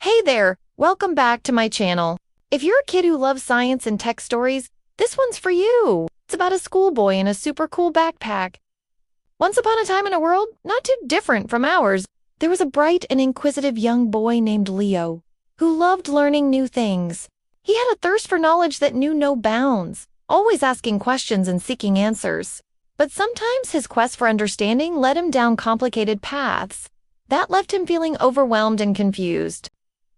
Hey there, welcome back to my channel. If you're a kid who loves science and tech stories, this one's for you. It's about a schoolboy in a super cool backpack. Once upon a time in a world not too different from ours, there was a bright and inquisitive young boy named Leo, who loved learning new things. He had a thirst for knowledge that knew no bounds, always asking questions and seeking answers. But sometimes his quest for understanding led him down complicated paths. That left him feeling overwhelmed and confused.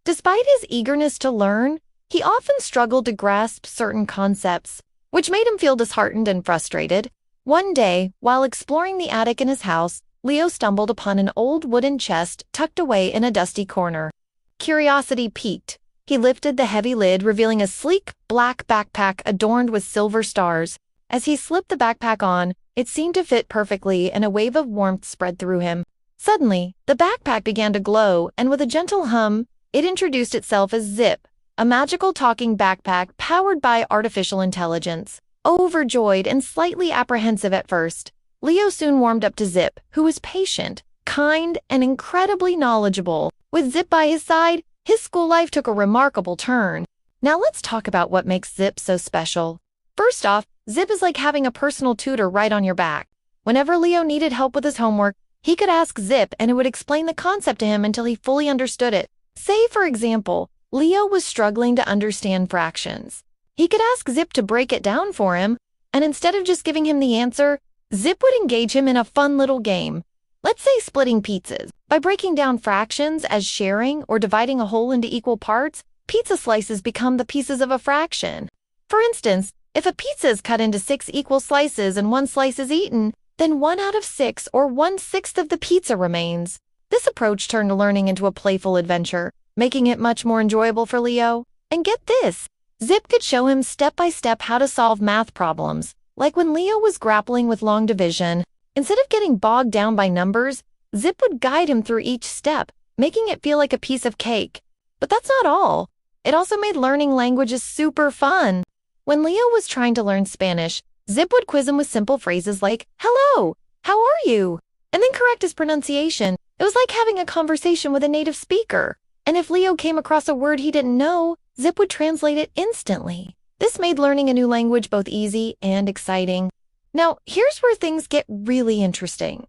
Despite his eagerness to learn, he often struggled to grasp certain concepts, which made him feel disheartened and frustrated. One day, while exploring the attic in his house, Leo stumbled upon an old wooden chest tucked away in a dusty corner. Curiosity piqued. He lifted the heavy lid, revealing a sleek, black backpack adorned with silver stars. As he slipped the backpack on, it seemed to fit perfectly, and a wave of warmth spread through him. Suddenly, the backpack began to glow, and with a gentle hum, it introduced itself as Zipp, a magical talking backpack powered by artificial intelligence. Overjoyed and slightly apprehensive at first, Leo soon warmed up to Zipp, who was patient, kind, and incredibly knowledgeable. With Zipp by his side, his school life took a remarkable turn. Now let's talk about what makes Zipp so special. First off, Zipp is like having a personal tutor right on your back. Whenever Leo needed help with his homework, he could ask Zipp and it would explain the concept to him until he fully understood it. Say, for example, Leo was struggling to understand fractions. He could ask Zipp to break it down for him, and instead of just giving him the answer, Zipp would engage him in a fun little game. Let's say splitting pizzas. By breaking down fractions as sharing or dividing a whole into equal parts, pizza slices become the pieces of a fraction. For instance, if a pizza is cut into 6 equal slices and 1 slice is eaten, then 1 out of 6 or 1/6 of the pizza remains. This approach turned learning into a playful adventure, making it much more enjoyable for Leo. And get this, Zipp could show him step by step how to solve math problems. Like when Leo was grappling with long division, instead of getting bogged down by numbers, Zipp would guide him through each step, making it feel like a piece of cake. But that's not all. It also made learning languages super fun. When Leo was trying to learn Spanish, Zipp would quiz him with simple phrases like, "Hello, how are you?" and then correct his pronunciation. It was like having a conversation with a native speaker. And if Leo came across a word he didn't know, Zipp would translate it instantly. This made learning a new language both easy and exciting. Now, here's where things get really interesting.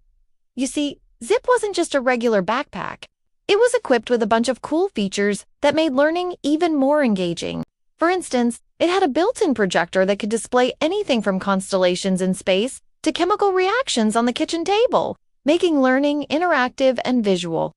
You see, Zipp wasn't just a regular backpack. It was equipped with a bunch of cool features that made learning even more engaging. For instance, it had a built-in projector that could display anything from constellations in space to chemical reactions on the kitchen table, making learning interactive and visual.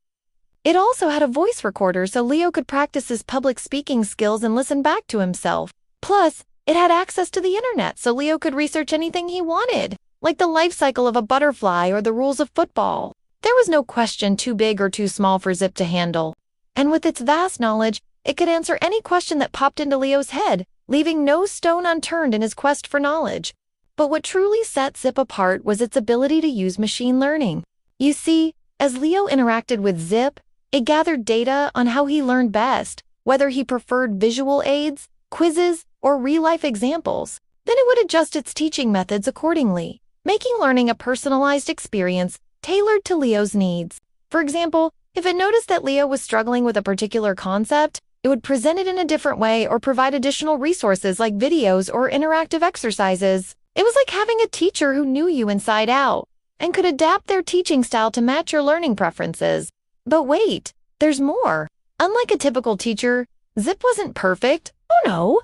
It also had a voice recorder so Leo could practice his public speaking skills and listen back to himself. Plus, it had access to the internet so Leo could research anything he wanted, like the life cycle of a butterfly or the rules of football. There was no question too big or too small for Zipp to handle. And with its vast knowledge, it could answer any question that popped into Leo's head, leaving no stone unturned in his quest for knowledge. But what truly set Zipp apart was its ability to use machine learning. You see, as Leo interacted with Zipp, it gathered data on how he learned best, whether he preferred visual aids, quizzes, or real-life examples. Then it would adjust its teaching methods accordingly, making learning a personalized experience tailored to Leo's needs. For example, if it noticed that Leo was struggling with a particular concept, it would present it in a different way or provide additional resources like videos or interactive exercises. It was like having a teacher who knew you inside out and could adapt their teaching style to match your learning preferences. But wait, there's more. Unlike a typical teacher, Zipp wasn't perfect. Oh no!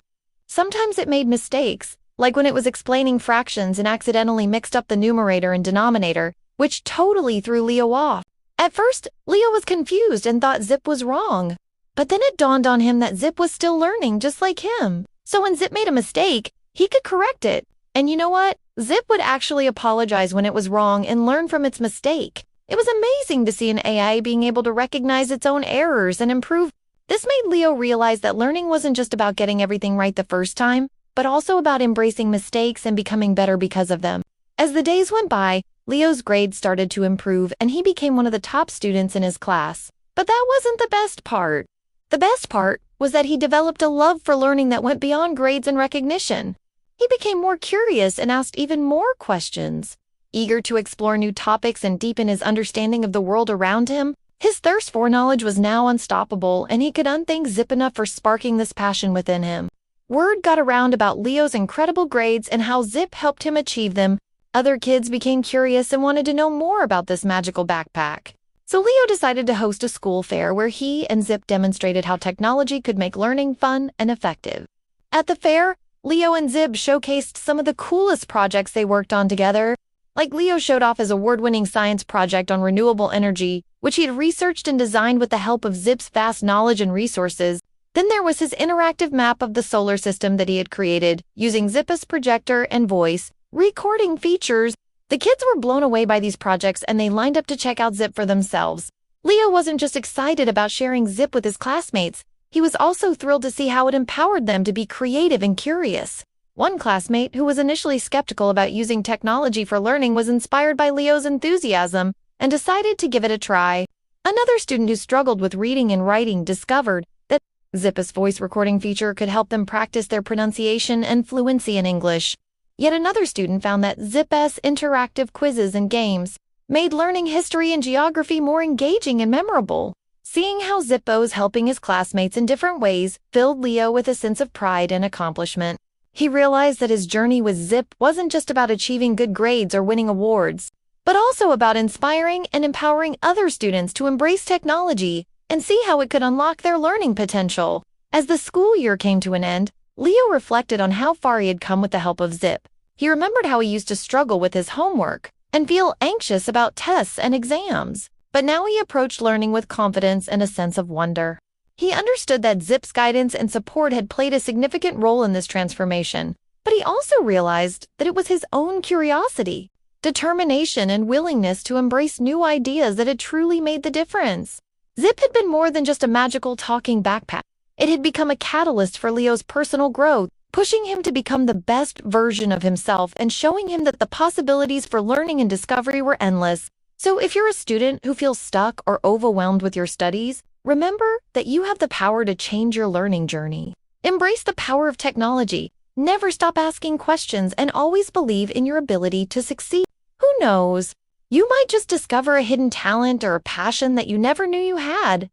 Sometimes it made mistakes, like when it was explaining fractions and accidentally mixed up the numerator and denominator, which totally threw Leo off. At first, Leo was confused and thought Zipp was wrong. But then it dawned on him that Zipp was still learning just like him. So when Zipp made a mistake, he could correct it. And you know what? Zipp would actually apologize when it was wrong and learn from its mistake. It was amazing to see an AI being able to recognize its own errors and improve. This made Leo realize that learning wasn't just about getting everything right the first time, but also about embracing mistakes and becoming better because of them. As the days went by, Leo's grades started to improve and he became one of the top students in his class. But that wasn't the best part. The best part was that he developed a love for learning that went beyond grades and recognition. He became more curious and asked even more questions. Eager to explore new topics and deepen his understanding of the world around him, His thirst for knowledge was now unstoppable, and he could unthank Zipp enough for sparking this passion within him. Word got around about Leo's incredible grades and how Zipp helped him achieve them. Other kids became curious and wanted to know more about this magical backpack. So Leo decided to host a school fair where he and Zipp demonstrated how technology could make learning fun and effective. At the fair, Leo and Zipp showcased some of the coolest projects they worked on together. Like Leo showed off his award-winning science project on renewable energy, which he had researched and designed with the help of Zipp's vast knowledge and resources. Then there was his interactive map of the solar system that he had created, using Zipp's projector and voice recording features. The kids were blown away by these projects and they lined up to check out Zipp for themselves. Leo wasn't just excited about sharing Zipp with his classmates, he was also thrilled to see how it empowered them to be creative and curious. One classmate, who was initially skeptical about using technology for learning, was inspired by Leo's enthusiasm and decided to give it a try. Another student who struggled with reading and writing discovered that Zipp's voice recording feature could help them practice their pronunciation and fluency in English. Yet another student found that Zipp's interactive quizzes and games made learning history and geography more engaging and memorable. Seeing how Zippo was helping his classmates in different ways filled Leo with a sense of pride and accomplishment. He realized that his journey with Zipp wasn't just about achieving good grades or winning awards, but also about inspiring and empowering other students to embrace technology and see how it could unlock their learning potential. As the school year came to an end, Leo reflected on how far he had come with the help of Zipp. He remembered how he used to struggle with his homework and feel anxious about tests and exams. But now he approached learning with confidence and a sense of wonder. He understood that Zipp's guidance and support had played a significant role in this transformation, but he also realized that it was his own curiosity, determination, and willingness to embrace new ideas that had truly made the difference. Zipp had been more than just a magical talking backpack. It had become a catalyst for Leo's personal growth, pushing him to become the best version of himself and showing him that the possibilities for learning and discovery were endless. So if you're a student who feels stuck or overwhelmed with your studies, remember that you have the power to change your learning journey. Embrace the power of technology, never stop asking questions, and always believe in your ability to succeed. Who knows? You might just discover a hidden talent or a passion that you never knew you had.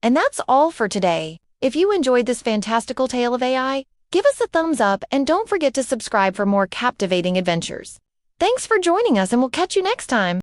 And that's all for today. If you enjoyed this fantastical tale of AI, give us a thumbs up and don't forget to subscribe for more captivating adventures. Thanks for joining us, and we'll catch you next time.